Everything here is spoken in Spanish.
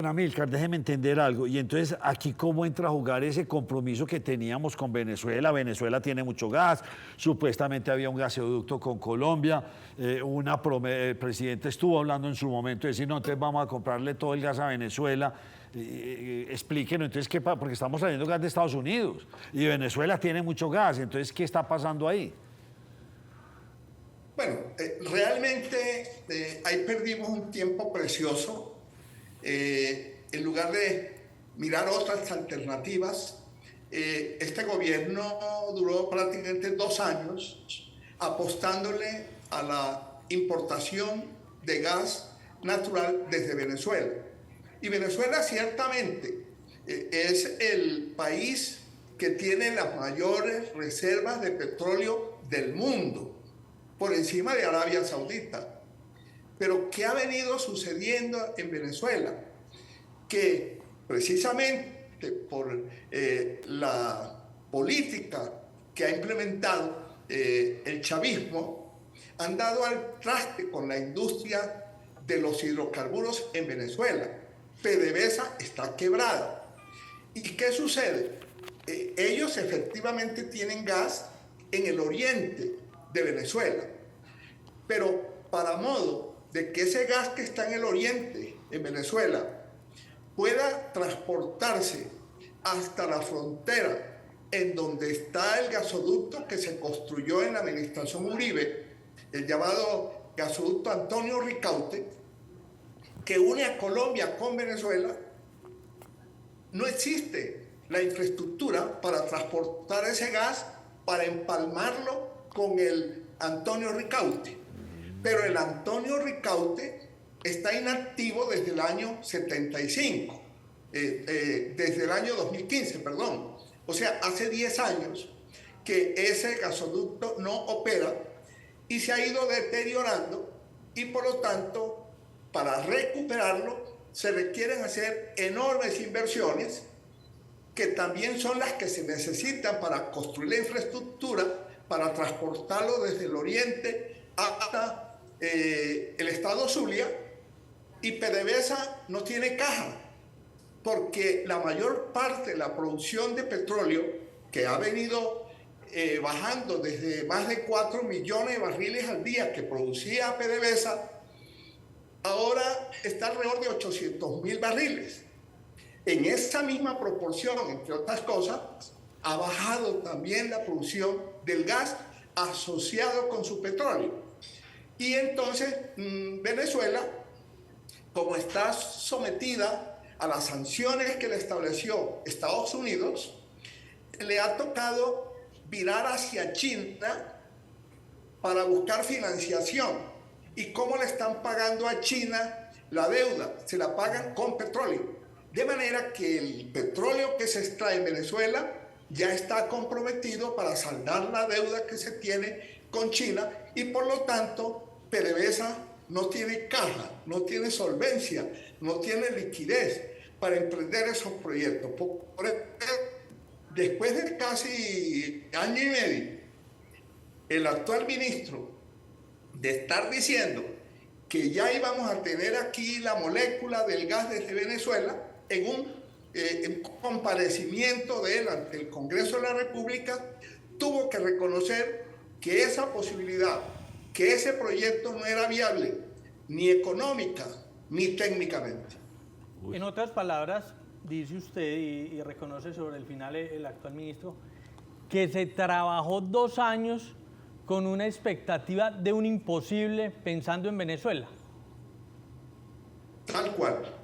Amílcar, déjeme entender algo. Y entonces, ¿aquí cómo entra a jugar ese compromiso que teníamos con Venezuela? Venezuela tiene mucho gas, supuestamente había un gasoducto con Colombia, el presidente estuvo hablando en su momento de decir, no, entonces vamos a comprarle todo el gas a Venezuela. Explíquenos, entonces, porque estamos trayendo gas de Estados Unidos y Venezuela tiene mucho gas, entonces, ¿qué está pasando ahí? Bueno, realmente ahí perdimos un tiempo precioso. En lugar de mirar otras alternativas, este gobierno duró prácticamente 2 años apostándole a la importación de gas natural desde Venezuela. Y Venezuela ciertamente es el país que tiene las mayores reservas de petróleo del mundo, por encima de Arabia Saudita. Pero ¿qué ha venido sucediendo en Venezuela? Que precisamente por la política que ha implementado el chavismo, han dado al traste con la industria de los hidrocarburos en Venezuela. PDVSA está quebrada. ¿Y qué sucede? Ellos efectivamente tienen gas en el oriente de Venezuela, pero para modo de que ese gas que está en el oriente, en Venezuela, pueda transportarse hasta la frontera en donde está el gasoducto que se construyó en la administración Uribe, el llamado gasoducto Antonio Ricaurte, que une a Colombia con Venezuela, no existe la infraestructura para transportar ese gas, para empalmarlo con el Antonio Ricaurte. Pero el Antonio Ricaurte está inactivo desde el año 75, desde el año 2015, perdón. O sea, hace 10 años que ese gasoducto no opera y se ha ido deteriorando, y por lo tanto, para recuperarlo se requieren hacer enormes inversiones, que también son las que se necesitan para construir la infraestructura, para transportarlo desde el oriente hasta el estado Zulia. Y PDVSA no tiene caja, porque la mayor parte de la producción de petróleo, que ha venido bajando desde más de 4 millones de barriles al día que producía PDVSA, ahora está alrededor de 800.000 barriles. En esa misma proporción, entre otras cosas, ha bajado también la producción del gas asociado con su petróleo. Y entonces Venezuela, como está sometida a las sanciones que le estableció Estados Unidos, le ha tocado virar hacia China para buscar financiación. ¿Y cómo le están pagando a China la deuda? Se la pagan con petróleo. De manera que el petróleo que se extrae en Venezuela ya está comprometido para saldar la deuda que se tiene con China, y por lo tanto PDVSA no tiene caja, no tiene solvencia, no tiene liquidez para emprender esos proyectos. Después de casi año y medio, el actual ministro, de estar diciendo que ya íbamos a tener aquí la molécula del gas desde Venezuela, en un comparecimiento de él ante el Congreso de la República, tuvo que reconocer que esa posibilidad, que ese proyecto no era viable, ni económica, ni técnicamente. En otras palabras, dice usted y reconoce sobre el final el actual ministro, que se trabajó 2 años con una expectativa de un imposible pensando en Venezuela. Tal cual.